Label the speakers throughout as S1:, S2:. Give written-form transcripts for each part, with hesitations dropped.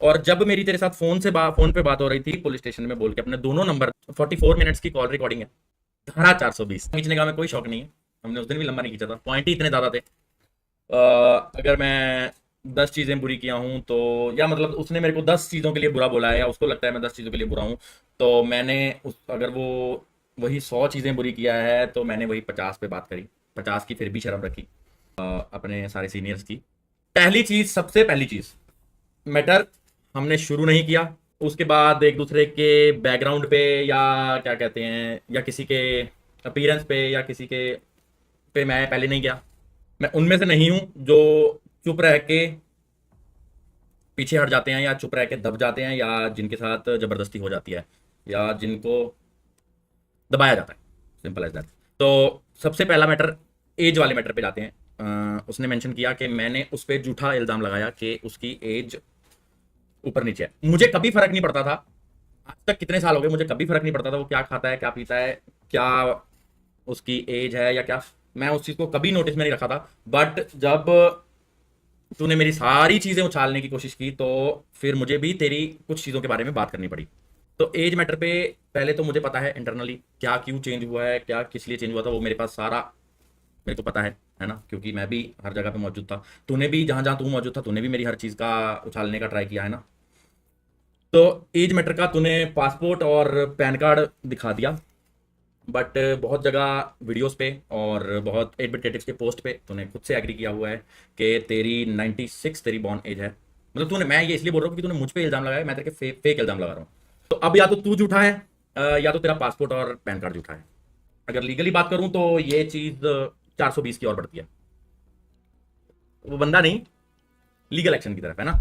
S1: और जब मेरी तेरे साथ फोन पे बात हो रही थी पुलिस स्टेशन में बोल के अपने दोनों नंबर, 44 मिनट्स की कॉल रिकॉर्डिंग है। धारा 420 खींचने का मैं कोई शौक नहीं है, हमने उस दिन भी लंबा नहीं खींचा था, पॉइंट ही इतने ज्यादा थे। अगर मैं 10 चीजें बुरी किया हूं तो, या मतलब उसने मेरे को 10 चीजों के लिए बुरा बोला है या उसको लगता है मैं 10 चीजों के लिए बुरा हूं, तो मैंने अगर वो वही 100 चीजें बुरी किया है तो मैंने वही 50 पे बात करी, 50 की फिर भी शर्म रखी अपने सारे सीनियर्स की। पहली चीज, सबसे पहली चीज, मैटर हमने शुरू नहीं किया। उसके बाद एक दूसरे के बैकग्राउंड पे या क्या कहते हैं, या किसी के अपीयरेंस पे या किसी के पे मैं पहले नहीं गया। मैं उनमें से नहीं हूं जो चुप रह के पीछे हट जाते हैं या चुप रह के दब जाते हैं या जिनके साथ जबरदस्ती हो जाती है या जिनको दबाया जाता है, सिंपल एज दैट। तो सबसे पहला मैटर, एज वाले मैटर पे जाते हैं। उसने मेंशन किया कि मैंने उस पर झूठा इल्जाम लगाया कि उसकी एज ऊपर नीचे है। मुझे कभी फर्क नहीं पड़ता था, आज तक कितने साल हो गए, मुझे कभी फर्क नहीं पड़ता था वो क्या खाता है, क्या पीता है, क्या उसकी एज है या क्या। मैं उस चीज को कभी नोटिस में नहीं रखा था। बट जब तूने मेरी सारी चीजें उछालने की कोशिश की तो फिर मुझे भी तेरी कुछ चीजों के बारे में बात करनी पड़ी। तो एज मैटर पे पहले तो मुझे पता है इंटरनली क्या क्यों चेंज हुआ है, क्या किस लिए चेंज हुआ था, वो मेरे पास सारा मेरे को पता है ना, क्योंकि मैं भी हर जगह पे मौजूद था। तूने भी जहां जहां तू मौजूद था तूने भी मेरी हर चीज का उछालने का ट्राई किया है ना। तो एज मैटर का तूने पासपोर्ट और पैन कार्ड दिखा दिया, बट बहुत जगह वीडियोस पे और बहुत एडवर्टेटिव्स के पोस्ट पे तूने खुद से एग्री किया हुआ है कि तेरी 96 तेरी बॉर्न एज है। मतलब तूने, मैं ये इसलिए बोल रहा हूँ क्योंकि तूने मुझ पे इल्जाम लगाया, मैं तेरे के फेक इल्जाम लगा रहा हूँ। तो अब या तो तू झूठा है या तो तेरा पासपोर्ट और पैन कार्ड झूठा है। अगर लीगली बात करूं तो ये चीज 420 की ओर बढ़ती है। वो बंदा नहीं, लीगल एक्शन की तरफ है ना।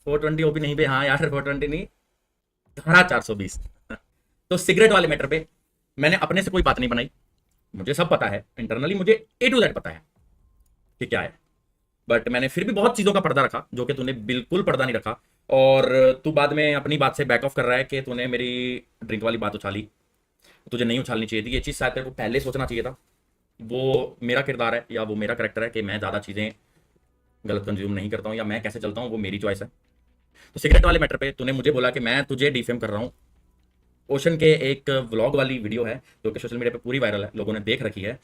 S1: 420 ओपी नहीं पे, हाँ यार 420 नहीं, धारा 420। तो सिगरेट वाले मैटर पे मैंने अपने से कोई बात नहीं बनाई, मुझे सब पता है इंटरनली, मुझे ए टू जेड पता है कि क्या है। बट मैंने फिर भी बहुत चीजों का पर्दा रखा जो कि तूने बिल्कुल पर्दा नहीं रखा। और तू बाद में अपनी बात से बैक ऑफ कर रहा है कि तूने मेरी ड्रिंक वाली बात उछाली, तुझे नहीं उछालनी चाहिए थी ये चीज, शायद तेरे को पहले सोचना चाहिए था। वो मेरा किरदार है या वो मेरा करेक्टर है कि मैं ज्यादा चीजें गलत कंज्यूम नहीं करता हूँ, या मैं कैसे चलता हूँ वो मेरी चॉइस है। तो सिगरेट वाले मैटर पे तूने मुझे बोला कि मैं तुझे डिफेम कर रहा हूँ। ओशन के एक व्लॉग वाली वीडियो है जो कि सोशल मीडिया पे पूरी वायरल है, लोगों ने देख रखी है,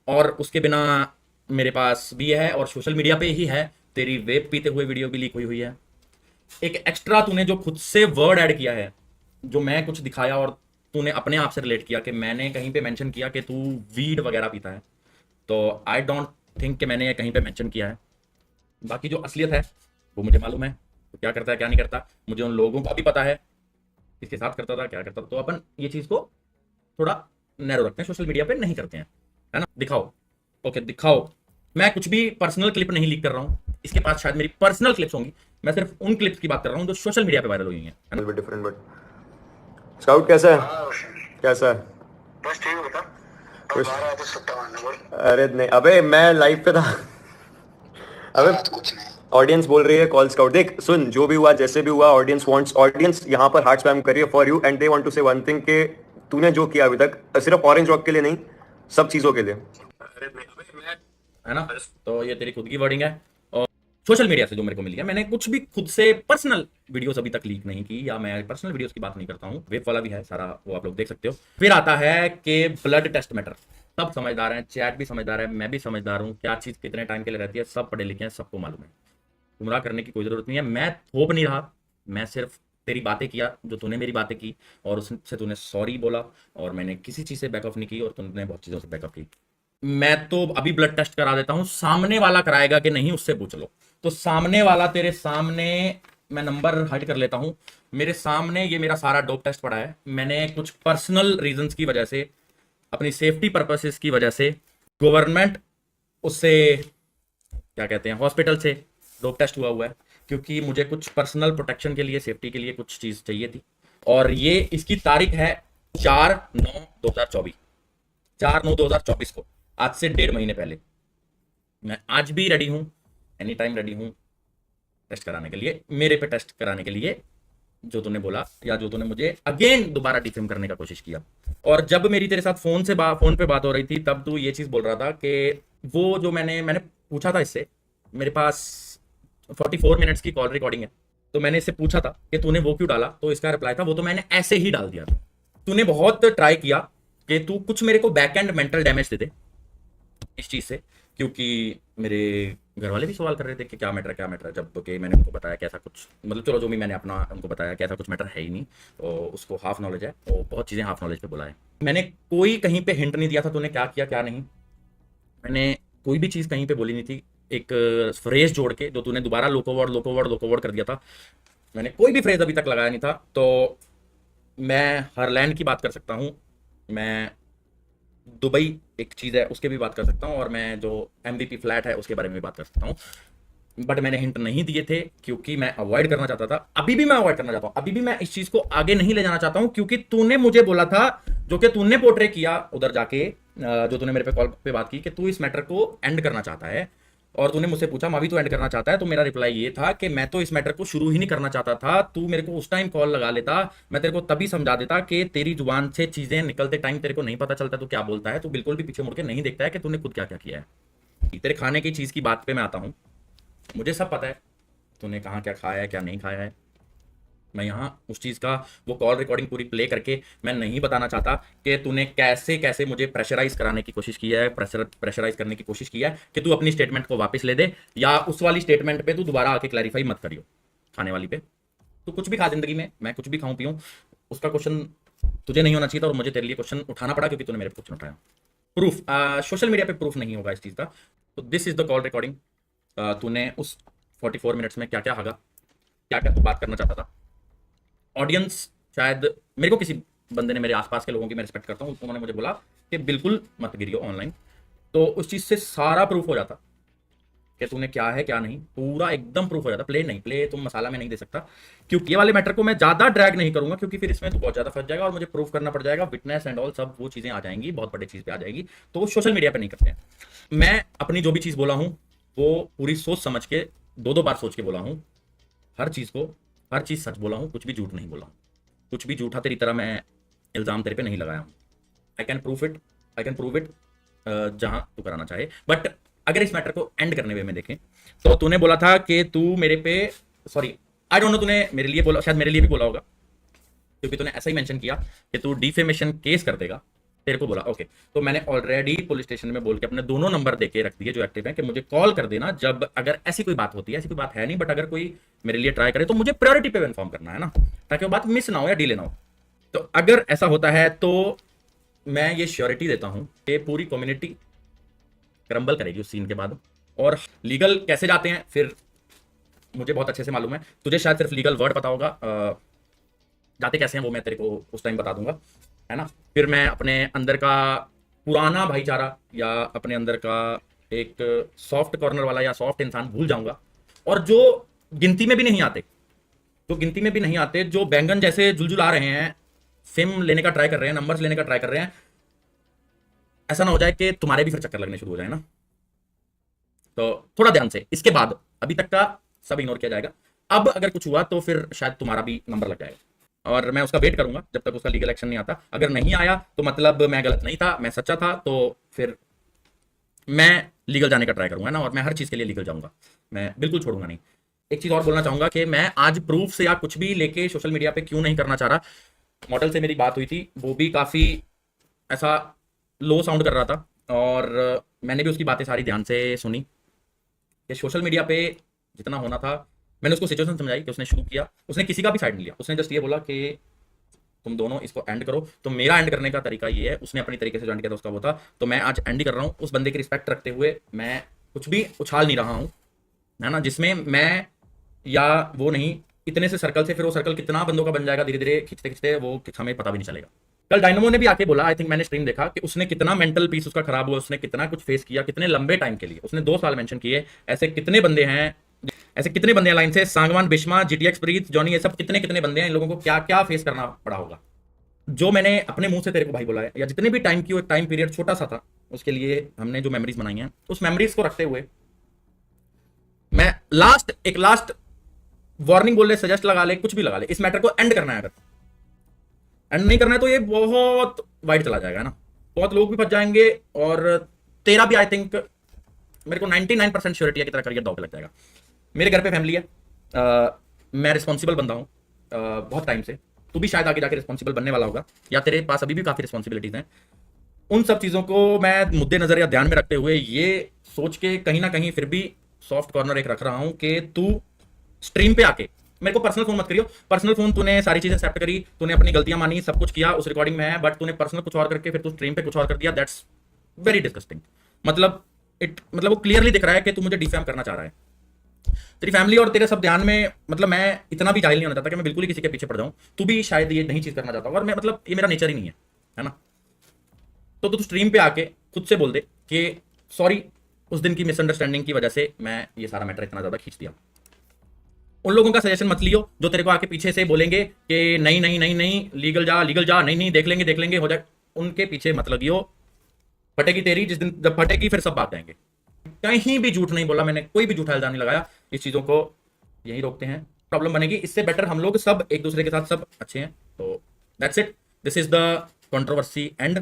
S1: और उसके बिना मेरे पास भी है और सोशल मीडिया पे ही है। तेरी वेप पीते हुए वीडियो भी लीक हुई हुई है। एक एक्स्ट्रा तूने जो खुद से वर्ड ऐड किया है, जो मैं कुछ दिखाया और तूने अपने आप से रिलेट किया कि मैंने कहीं पे मेंशन किया कि तू वीड वगैरह पीता है, तो आई डोंट थिंक कि मैंने कहीं पे मेंशन किया है। बाकी जो असलियत है वो मुझे मालूम है, तो क्या करता है क्या नहीं करता, मुझे उन लोगों का भी पता है किसके साथ करता था क्या करता था। तो अपन ये चीज को थोड़ा नैरो रखते हैं, सोशल मीडिया पे नहीं करते हैं, है ना। दिखाओ, ओके दिखाओ। मैं कुछ भी पर्सनल क्लिप नहीं लीक कर रहा हूँ, इसके पास शायद मेरी पर्सनल क्लिप्स होंगी, मैं सिर्फ उन क्लिप्स की बात कर रहा हूँ जो सोशल मीडिया पे वायरल हुई हैं, है ना।
S2: डिफरेंट बट स्काउट कैसा है?
S3: हाँ रोशन,
S2: कैसा है?
S3: बस ठीक बता। अब
S2: कुछ
S3: बारह तो सट्टा मारने बोल।
S2: अरे नहीं, अबे मैं लाइव पे था। अबे
S3: बात कुछ नहीं।
S2: ऑडियंस बोल रही है कॉल स्काउट। देख सुन, जो भी हुआ जैसे भी हुआ, ऑडियंस यहाँ पर हार्ट स्पैम कर रही है for you and they want to say one thing कि तूने जो किया अभी तक सिर्फ ऑरेंज रॉक के लिए नहीं, सब चीजों के लिए।
S1: अरे नहीं, अबे मैं, है ना। तो ये तेरी खुद की वर्डिंग है और सोशल मीडिया से जो मेरे को मिली है, मैंने कुछ भी खुद से पर्सनल वीडियोस अभी तक लीक नहीं की, या मैं पर्सनल वीडियोस की बात नहीं करता हूँ। वेब वाला भी है सारा, वो आप लोग देख सकते हो। फिर आता है कि ब्लड टेस्ट मैटर। सब समझदार हैं, चैट भी समझदार है, मैं भी समझदार हूँ, क्या चीज़ कितने टाइम के लिए रहती है सब पढ़े लिखे हैं, सबको मालूम है। गुमराह करने की कोई ज़रूरत नहीं है, मैं थोप नहीं रहा, मैं सिर्फ तेरी बातें किया जो तूने मेरी बातें की, और उससे तूने सॉरी बोला, और मैंने किसी चीज़ से बैकअप नहीं की और तूने बहुत चीज़ों से बैकअप की। मैं तो अभी ब्लड टेस्ट करा देता हूँ, सामने वाला कराएगा कि नहीं उससे पूछ लो। तो सामने वाला तेरे सामने, मैं नंबर हाइड कर लेता हूँ, मेरे सामने ये मेरा सारा डोप टेस्ट पड़ा है। मैंने कुछ पर्सनल रीजंस की वजह से, अपनी सेफ्टी पर्पसेस की वजह से, गवर्नमेंट उससे क्या कहते हैं हॉस्पिटल से डोप टेस्ट हुआ है, क्योंकि मुझे कुछ पर्सनल प्रोटेक्शन के लिए, सेफ्टी के लिए कुछ चीज़ चाहिए थी। और ये इसकी तारीख है 4/9/2024, 4/9/2024 को, आज से 1.5 महीने पहले। मैं आज भी रेडी हूँ, एनी टाइम रेडी हूँ टेस्ट कराने के लिए, मेरे पे टेस्ट कराने के लिए, जो तूने बोला या जो तूने मुझे अगेन दोबारा डिफेम करने का कोशिश किया। और जब मेरी तेरे साथ फोन पे बात हो रही थी तब तू ये चीज़ बोल रहा था कि वो जो मैंने पूछा था इससे, मेरे पास 44 मिनट्स की कॉल रिकॉर्डिंग है। तो मैंने इससे पूछा था कि तूने वो क्यों डाला, तो इसका रिप्लाई था वो तो मैंने ऐसे ही डाल दिया था। तूने बहुत ट्राई किया कि तू कुछ मेरे को बैक एंड मेंटल डैमेज दे दे इस चीज से, क्योंकि मेरे घर वाले भी सवाल कर रहे थे कि क्या मैटर है, जब कि मैंने उनको बताया कि ऐसा कुछ, मतलब चलो जो भी मैंने अपना उनको बताया कि ऐसा कुछ मैटर है ही नहीं, तो उसको हाफ नॉलेज है, और बहुत चीज़ें हाफ नॉलेज पे बोला है। मैंने कोई कहीं पे हिंट नहीं दिया था तूने क्या किया क्या नहीं, मैंने कोई भी चीज़ कहीं पे बोली नहीं थी। एक फ्रेज जोड़ के जो तूने दोबारा लोकोवर्ड कर दिया था, मैंने कोई भी फ्रेज अभी तक लगाया नहीं था। तो मैं हरलैंड की बात कर सकता हूँ, मैं दुबई एक चीज़ है उसके भी बात कर सकता हूँ, और मैं जो MVP फ्लैट है उसके बारे में भी बात कर सकता हूँ। बट मैंने हिंट नहीं दिए थे क्योंकि मैं अवॉइड करना चाहता था, अभी भी मैं अवॉइड करना चाहता हूँ, अभी भी मैं इस चीज़ को आगे नहीं ले जाना चाहता हूँ, क्योंकि तूने मुझे बोला था, जो कि तूने पोर्ट्रे किया उधर जाके, जो तूने मेरे पे कॉल पे बात की कि तू इस मैटर को एंड करना चाहता है, और तूने मुझसे पूछा मावी तू एंड करना चाहता है, तो मेरा रिप्लाई ये था कि मैं तो इस मैटर को शुरू ही नहीं करना चाहता था। तू मेरे को उस टाइम कॉल लगा लेता, मैं तेरे को तभी समझा देता कि तेरी जुबान से चीजें निकलते टाइम तेरे को नहीं पता चलता तू क्या बोलता है, तू बिल्कुल भी पीछे मुड़ के नहीं देखता है कि तूने खुद क्या क्या किया है। तेरे खाने की चीज की बात पे मैं आता हूँ, मुझे सब पता है तूने कहाँ क्या खाया है क्या नहीं खाया है। मैं यहाँ उस चीज़ का वो कॉल रिकॉर्डिंग पूरी प्ले करके मैं नहीं बताना चाहता कि तूने कैसे कैसे मुझे प्रेशराइज कराने की कोशिश की है, प्रेशराइज करने की कोशिश की है कि तू अपनी स्टेटमेंट को वापस ले दे, या उस वाली स्टेटमेंट पे तू दोबारा आके क्लैरिफाई मत करियो। खाने वाली पे तू कुछ भी खा जिंदगी में, मैं कुछ भी खाऊं पीऊं, उसका क्वेश्चन तुझे नहीं होना चाहिए था, और मुझे तेरे लिए क्वेश्चन उठाना पड़ा क्योंकि तूने मेरे पे क्वेश्चन उठाया। प्रूफ सोशल मीडिया पे प्रूफ नहीं होगा इस चीज़ का। तो this is the call recording. तूने उस 44 मिनट्स में क्या क्या हागा, क्या क्या तू बात करना चाहता था। ऑडियंस शायद, मेरे को किसी बंदे ने, मेरे आसपास के लोगों की मैं रिस्पेक्ट करता हूँ, उन्होंने मुझे बोला कि बिल्कुल मत गिरियो ऑनलाइन, तो उस चीज़ से सारा प्रूफ हो जाता कि तूने क्या है क्या नहीं, पूरा एकदम प्रूफ हो जाता। प्ले नहीं, प्ले तुम मसाला में नहीं दे सकता, क्योंकि ये वाले मैटर को मैं ज़्यादा ड्रैग नहीं करूंगा, क्योंकि फिर इसमें तो बहुत ज़्यादा फंस जाएगा और मुझे प्रूफ करना पड़ जाएगा, विटनेस एंड ऑल सब वो चीज़ें आ जाएंगी, बहुत बड़ी चीज़ पे आ जाएगी, तो वो सोशल मीडिया पे नहीं करते हैं। मैं अपनी जो भी चीज़ बोला हूँ वो पूरी सोच समझ के दो बार सोच के बोला हूँ, हर चीज़ सच बोला हूँ, कुछ भी झूठ नहीं बोला हूँ, कुछ भी झूठा तेरी तरह मैं इल्ज़ाम तेरे पे नहीं लगाया हूँ। आई कैन प्रूव इट जहां तू कराना चाहे। बट अगर इस मैटर को एंड करने वे में देखें, तो तूने बोला था कि तू मेरे पे, सॉरी आई डोंट नो तूने मेरे लिए बोला, शायद मेरे लिए भी बोला होगा, क्योंकि तूने ऐसा ही मेंशन किया कि तू डिफेमेशन केस कर देगा, तेरे को बोला ओके। तो मैंने ऑलरेडी पुलिस स्टेशन में बोल के अपने दोनों नंबर देके रख दिए जो एक्टिव हैं कि मुझे कॉल कर देना जब अगर ऐसी कोई बात होती है। ऐसी कोई बात है नहीं, बट अगर कोई मेरे लिए ट्राई करे तो मुझे प्रायोरिटी पे इन्फॉर्म करना है ना, ताकि वो बात मिस ना हो या डिले ना हो। तो अगर ऐसा होता है तो मैं ये श्योरिटी देता हूं कि पूरी कम्युनिटी क्रम्बल करेगी उस सीन के बाद। और लीगल कैसे जाते हैं फिर मुझे बहुत अच्छे से मालूम है, तुझे शायद सिर्फ लीगल वर्ड पता होगा, जाते कैसे हैं वो मैं तेरे को उस टाइम बता दूंगा, है ना। फिर मैं अपने अंदर का पुराना भाईचारा या अपने अंदर का एक सॉफ्ट कॉर्नर वाला या सॉफ्ट इंसान भूल जाऊंगा, और जो गिनती में भी नहीं आते, जो बैंगन जैसे जुलझुला रहे हैं, फेम लेने का ट्राई कर रहे हैं, नंबर्स लेने का ट्राई कर रहे हैं, ऐसा ना हो जाए कि तुम्हारे भी फिर चक्कर लगने शुरू हो जाए ना। तो थोड़ा ध्यान से, इसके बाद अभी तक का सब इग्नोर किया जाएगा, अब अगर कुछ हुआ तो फिर शायद तुम्हारा भी नंबर लग जाएगा, और मैं उसका वेट करूंगा जब तक उसका लीगल एक्शन नहीं आता। अगर नहीं आया तो मतलब मैं गलत नहीं था, मैं सच्चा था, तो फिर मैं लीगल जाने का ट्राई करूंगा ना, और मैं हर चीज़ के लिए लीगल जाऊंगा, मैं बिल्कुल छोड़ूंगा नहीं। एक चीज़ और बोलना चाहूंगा कि मैं आज प्रूफ से या कुछ भी लेके सोशल मीडिया पे क्यों नहीं करना चाह रहा। मॉडल से मेरी बात हुई थी, वो भी काफ़ी ऐसा लो साउंड कर रहा था, और मैंने भी उसकी बातें सारी ध्यान से सुनी कि सोशल मीडिया पे जितना होना था, मैंने उसको सिचुएशन समझाई कि उसने शुरू किया, उसने किसी का भी साइड नहीं लिया, उसने जस्ट ये बोला कि तुम दोनों इसको एंड करो। तो मेरा एंड करने का तरीका ये है, उसने अपनी तरीके से जो एंड किया था उसका वो था, तो मैं आज एंड ही कर रहा हूँ। उस बंदे की रिस्पेक्ट रखते हुए मैं कुछ भी उछाल नहीं रहा हूँ, है ना, जिसमें मैं या वो नहीं, इतने से सर्कल से फिर वो सर्कल कितना बंदों का बन जाएगा धीरे धीरे खींचते खींचते, वो हमें पता भी नहीं चलेगा। कल डायनामो ने भी आके बोला, आई थिंक मैंने स्ट्रीम देखा, कि उसने कितना मेंटल पीस उसका खराब हुआ, उसने कितना कुछ फेस किया, कितने लंबे टाइम के लिए, उसने 2 साल मेंशन किए। ऐसे कितने बंदे हैं लाइन से, सांगवान, बिश्मा, GTX प्रीत, जॉनी, ये सब कितने कितने बंदे हैं, इन लोगों को क्या क्या फेस करना पड़ा होगा। जो मैंने अपने मुंह से तेरे को भाई बोला है, या जितने भी टाइम की वो टाइम पीरियड छोटा सा था, उसके लिए हमने जो मेमोरीज बनाई हैं, उस मेमोरीज को रखते हुए मैं एक लास्ट वार्निंग बोल ले, सजेस्ट लगा ले, कुछ भी लगा ले, इस मैटर को एंड करना है। अगर एंड नहीं करना है तो ये बहुत वाइड चला जाएगा ना, बहुत लोग भी फंस जाएंगे, और तेरा भी आई थिंक, मेरे को 99% श्योरिटी है कि तेरा करियर दांव पे लग जाएगा। मेरे घर पे फैमिली है, मैं रिस्पॉन्सिबल बंदा हूँ बहुत टाइम से, तू भी शायद आगे जाके रिस्पॉन्सिबल बनने वाला होगा, या तेरे पास अभी भी काफ़ी रिस्पॉन्सिबिलिटीज़ हैं। उन सब चीज़ों को मैं मुद्दे नज़र या ध्यान में रखते हुए ये सोच के कहीं ना कहीं फिर भी सॉफ्ट कॉर्नर एक रख रहा हूँ कि तू स्ट्रीम पे आके मेरे को पर्सनल फोन मत करियो। पर्सनल फोन तूने सारी चीजें एक्सेप्ट करी, तूने अपनी गलतियां मानी, सब कुछ किया, उस रिकॉर्डिंग में है, बट तूने पर्सनल कुछ और करके फिर तू स्ट्रीम पे कुछ और कर दिया। That's very disgusting. मतलब वो क्लियरली दिख रहा है कि तू मुझे डिफेम करना चाह रहा है। तेरी फैमिली और तेरे सब ध्यान में, मतलब मैं इतना भी जाहिल नहीं होना चाहता कि मैं बिल्कुल ही किसी के पीछे पड़ जाऊं। तू भी शायद ये नहीं चीज करना चाहता, और मैं मतलब ये मेरा नेचर ही नहीं है ना। तो तू स्ट्रीम पे आके खुद से बोल दे कि सॉरी, उस दिन की मिसअंडरस्टैंडिंग की वजह से मैं ये सारा मैटर इतना ज्यादा खींच दिया। उन लोगों का सजेशन मत लियो जो तेरे को आके पीछे से बोलेंगे कि नहीं नहीं नहीं नहीं लीगल जा, नहीं नहीं देख लेंगे हो जाए। उनके पीछे मत लगियो, फटेगी तेरी जिस दिन, जब फटेगी फिर सब बात जाएंगे। कहीं भी झूठ नहीं बोला मैंने, कोई भी झूठा इल्जाम नहीं लगाया। इस चीजों को यही रोकते हैं, प्रॉब्लम बनेगी। इससे बेटर हम लोग सब एक दूसरे के साथ सब अच्छे हैं। तो that's it, this is the controversy and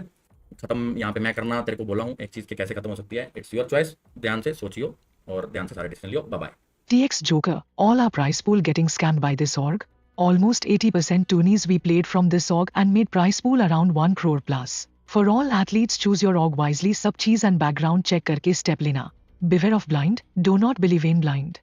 S1: खत्म यहाँ पे मैं करना तेरे को बोला हूँ एक चीज के कैसे खत्म हो सकती है। इट्स योर चॉइस, ध्यान से सोचियो और ध्यान से सारे डिसीजन लियो। Bye bye.
S4: TX Joker, all our prize pool getting scammed by this org. Almost 80% tourneys we played from this org and made prize pool around 1 crore plus. For all athletes, choose your org wisely. सब चीज and background check करके step लेना. Beware of blind, do not believe in blind.